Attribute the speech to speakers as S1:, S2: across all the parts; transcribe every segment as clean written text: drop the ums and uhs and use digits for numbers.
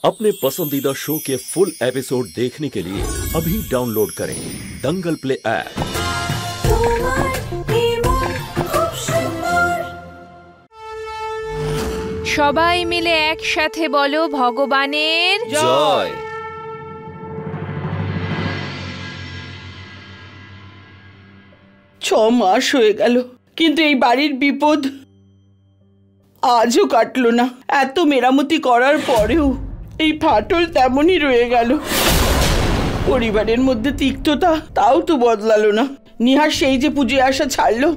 S1: अपने पसंदीदा शो के फुल एपिसोड देखने के लिए अभी डाउनलोड करें दंगल प्ले ऐप।
S2: সবাই মিলে একসাথে বলো ভগবানের
S1: জয়।
S3: 6 মাস হয়ে গেল, কিন্তু এই বাড়ির বিপদ আজও কাটলো না। এত মেরামতি করার পরেও এই ফাটল তেমনই রয়ে গেল। পরিবারের মধ্যে তিক্ততা তাও তো বদলালো না। নিহার সেই যে পুজোয় আসা ছাড়লো,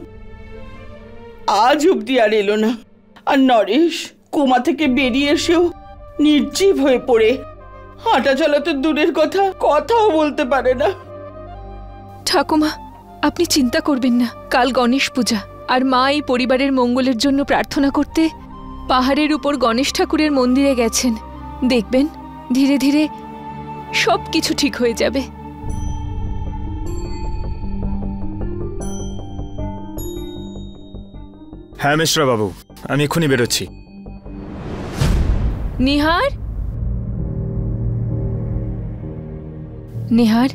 S3: আজ অব্দি আর এলো না। আর নরেশ কোমা থেকে বেরিয়ে এসেও নির্জীব হয়ে পড়ে হাঁটা চলা তো দূরের কথা, কথাও বলতে পারে না।
S2: ঠাকুমা, আপনি চিন্তা করবেন না। কাল গণেশ পূজা, আর মা এই পরিবারের মঙ্গলের জন্য প্রার্থনা করতে পাহাড়ের উপর গণেশ ঠাকুরের মন্দিরে গেছেন। দেখবেন ধীরে ধীরে সব কিছু ঠিক হয়ে যাবে।
S4: হ্যাঁ মিশ্রা বাবু, আমি এক্ষুনি বেরোচ্ছি।
S2: নিহার, নিহার,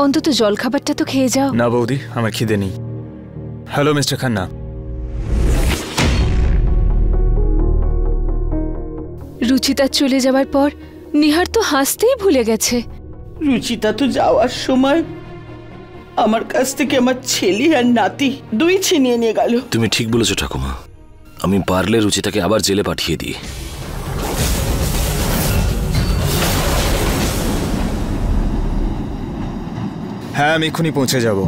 S2: অন্তত জলখাবারটা তো খেয়ে যাও।
S4: না বৌদি, আমার খিদে নেই। Hello mister Khanna.
S2: রুচিতা চলে যাওয়ার পর নিহার তো হাসতেই ভুলে গেছে।
S3: রুচিতা তো যাওয়ার সময় আমার কাছ থেকে আমার ছেলে আর নাতি দুই ছিনিয়ে নিয়ে গেল।
S5: তুমি ঠিক বলেছো ঠাকুমা, আমি পারলে রুচিতাকে আবার জেলে পাঠিয়ে দিই।
S4: হ্যাঁ, আমি এক্ষুনি পৌঁছে যাব।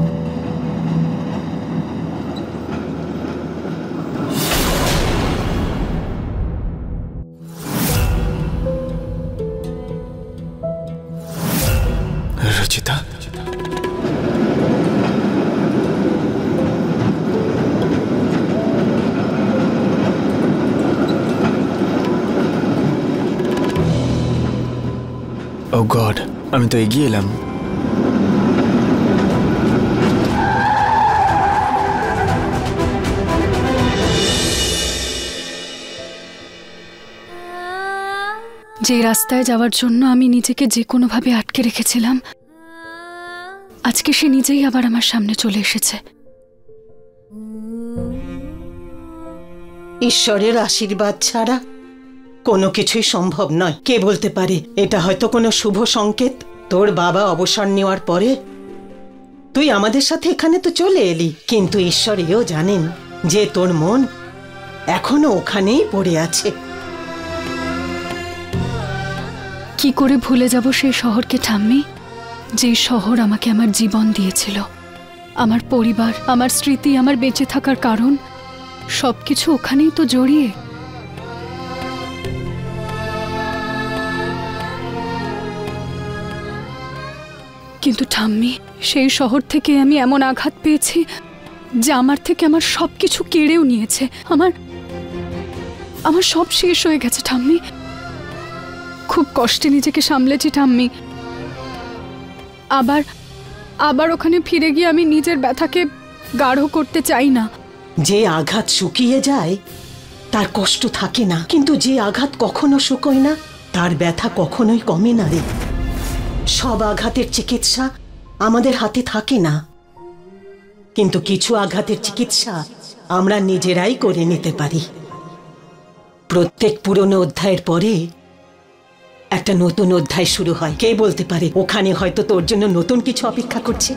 S4: রচিতা, ও গড, আমি তো এগিয়ে এলাম।
S6: যে রাস্তায় যাওয়ার জন্য আমি নিজেকে যে কোনোভাবে আটকে রেখেছিলাম, আজকে সে নিজেই আবার আমার সামনে চলে এসেছে।
S7: ঈশ্বরের আশীর্বাদ ছাড়া কোনো কিছুই সম্ভব নয়। কে বলতে পারে এটা হয়তো কোনো শুভ সংকেত? তোর বাবা অবসর নেওয়ার পরে তুই আমাদের সাথে এখানে তো চলে এলি, কিন্তু ঈশ্বর এও জানেন যে তোর মন এখনো ওখানেই পড়ে আছে।
S6: কি করে ভুলে যাব সেই শহরকে ঠাম্মি, যে শহর আমাকে আমার জীবন দিয়েছিল, আমার পরিবার, আমার স্মৃতি, আমার বেঁচে থাকার কারণ, সবকিছু ওখানেই তো জড়িয়ে। কিন্তু ঠাম্মি, সেই শহর থেকে আমি এমন আঘাত পেয়েছি যে আমার থেকে আমার সবকিছু কেড়েও নিয়েছে। আমার সব শেষ হয়ে গেছে ঠাম্মি। খুব কষ্টে নিজেকে সামলেছি ঠাম্মি। আবার ওখানে ফিরে গিয়ে আমি নিজের ব্যথাকে গাঢ় করতে চাই না।
S7: যে আঘাত শুকিয়ে যায় তার কষ্ট থাকে না, কিন্তু যে আঘাত কখনো শুকোয় না তার ব্যথা কখনোই কমে না রে। সব আঘাতের চিকিৎসা আমাদের হাতে থাকে না, কিন্তু কিছু আঘাতের চিকিৎসা আমরা নিজেরাই করে নিতে পারি। প্রত্যেক পুরনো অধ্যায়ের পরে একটা নতুন অধ্যায় শুরু হয়। কে বলতে পারে ওখানে হয়তো তোর জন্য নতুন কিছু অপেক্ষা করছে।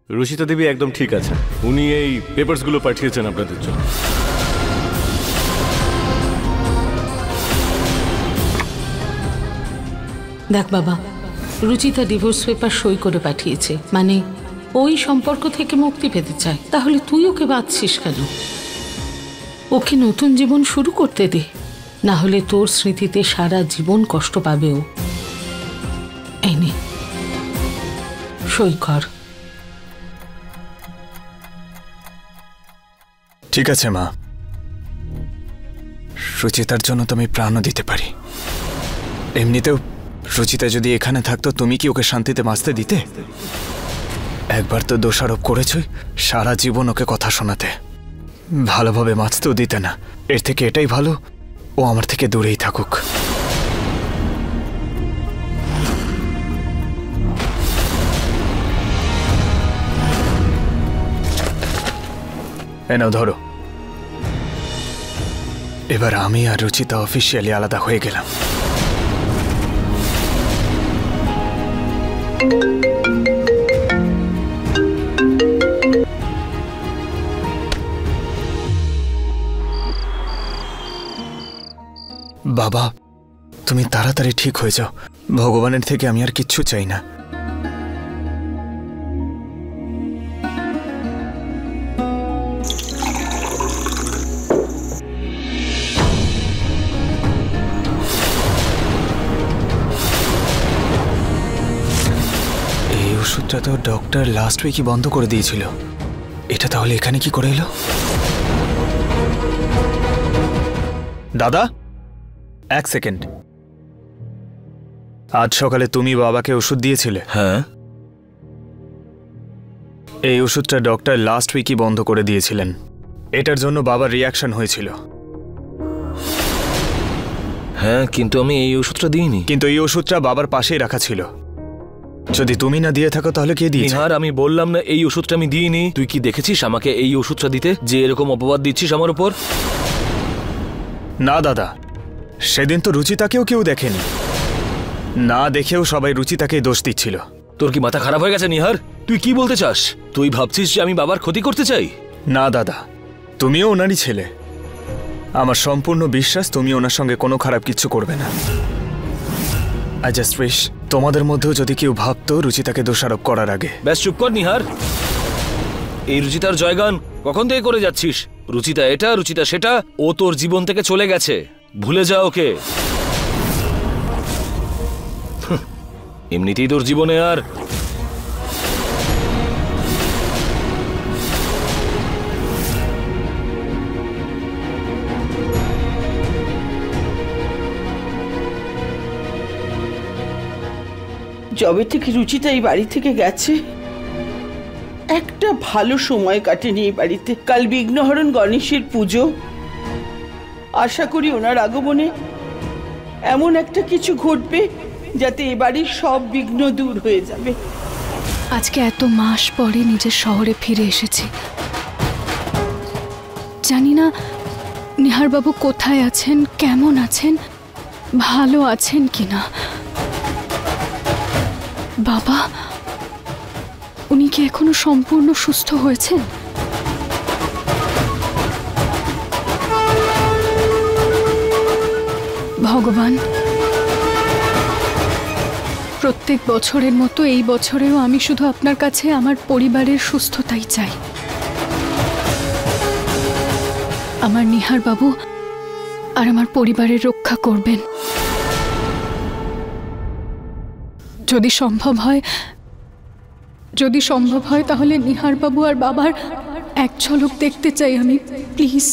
S8: রুচিতা দেবী একদম ঠিক আছে, উনি এই পেপারসগুলো পাঠিয়েছেন আপনাদের জন্য।
S9: দেখ বাবা, রুচিতা ডিভোর্স পেপার সই করে পাঠিয়েছে, মানে ওই সম্পর্ক থেকে মুক্তি পেতে চায়। তাহলে তুই ওকে বাঁধছিস কেন? ওকে নতুন জীবন শুরু করতে দে, না হলে তোর স্মৃতিতে সারা জীবন কষ্ট পাবে ও। এই নে, সই কর।
S4: ঠিক আছে মা, সুচিতার জন্য তো আমি প্রাণও দিতে পারি। এমনিতেও রুচিতা যদি এখানে থাকতো তুমি কি ওকে শান্তিতে বাঁচতে দিতে? একবার তো দোষারোপ করেছই, সারা জীবন ওকে কথা শোনাতে, ভালোভাবে বাঁচতেও দিতে না। এর থেকে এটাই ভালো ও আমার থেকে দূরেই থাকুক। এনাও ধরো। এবার আমি আর রুচিতা অফিসিয়ালি আলাদা হয়ে গেলাম। বাবা, তুমি তাড়াতাড়ি ঠিক হয়ে যাও। ভগবানের থেকে আমি আর কিচ্ছু চাই না। এই ওষুধটা তো ডক্টর লাস্ট উইকই বন্ধ করে দিয়েছিল। এটা তাহলে এখানে কি করে এলো? দাদা, এক সেকেন্ড। আজ সকালে তুমি বাবাকে ওষুধ দিয়েছিলে?
S5: হ্যাঁ।
S4: এই ওষুধটা ডক্টর লাস্ট উইকই বন্ধ করে দিয়েছিলেন। এটার জন্য বাবার রিয়াকশন হয়েছিল।
S5: হ্যাঁ, কিন্তু আমি এই ওষুধটা দিইনি।
S4: কিন্তু এই ওষুধটা বাবার পাশেই রাখা ছিল। যদি তুমি না দিয়ে থাকো তাহলে কে দিয়েছে?
S5: নিহার, আমি বললাম না এই ওষুধটা আমি দিইনি। তুই কি দেখেছিস আমাকে এই ওষুধটা দিতে, যে এরকম অপবাদ দিচ্ছিস আমার উপর?
S4: না দাদা, সেদিন তো রুচিতাকেও কেউ দেখেনি। না দেখেও সবাই রুচিতাকেই দোষ দিচ্ছিল।
S5: তোর কি মাথা খারাপ হয়ে গেছে নিহার? তুই কি বলতে চাস? তুই ভাবছিস যে আমি বাবার ক্ষতি করতে চাই?
S4: না দাদা, তুমিও ওনারই ছেলে। আমার সম্পূর্ণ বিশ্বাস তুমি ওনার সঙ্গে কোনো খারাপ কিছু করবে না। আই জাস্ট উইশ তোমাদের মধ্যেও যদি কেউ ভাবতো রুচিতাকে দোষারোপ করার আগে।
S5: ব্যাস চুপ কর নিহার। এই রুচিতার জয়গান কখন থেকে করে যাচ্ছিস? রুচিতা এটা, রুচিতা সেটা। ও তোর জীবন থেকে চলে গেছে, ভুলে যা ওকে। এমনিতেই তোর জীবনে আর
S3: যবে থেকে রুচিতা এই বাড়ি থেকে গেছে একটা ভালো সময় কাটেনি এই বাড়িতে। কাল বিঘ্নহরণ গণেশের পুজো। আশা করি ওনার আগমনে এমন একটা কিছু ঘটবে যাতে এ বাড়ির সব বিঘ্ন দূর হয়ে যাবে।
S6: আজকে এত মাস পরে নিজের শহরে ফিরে এসেছি। জানি না নিহারবাবু কোথায় আছেন, কেমন আছেন, ভালো আছেন কিনা। বাবা, উনি কি এখনো সম্পূর্ণ সুস্থ হয়েছেন? ভগবান, প্রত্যেক বছরের মতো এই বছরেও আমি শুধু আপনার কাছে আমার পরিবারের সুস্থতাই চাই। আমার নিহারবাবু আর আমার পরিবারের রক্ষা করবেন। যদি সম্ভব হয় তাহলে নিহারবাবু আর বাবার এক ঝলক দেখতে চাই আমি, প্লিজ।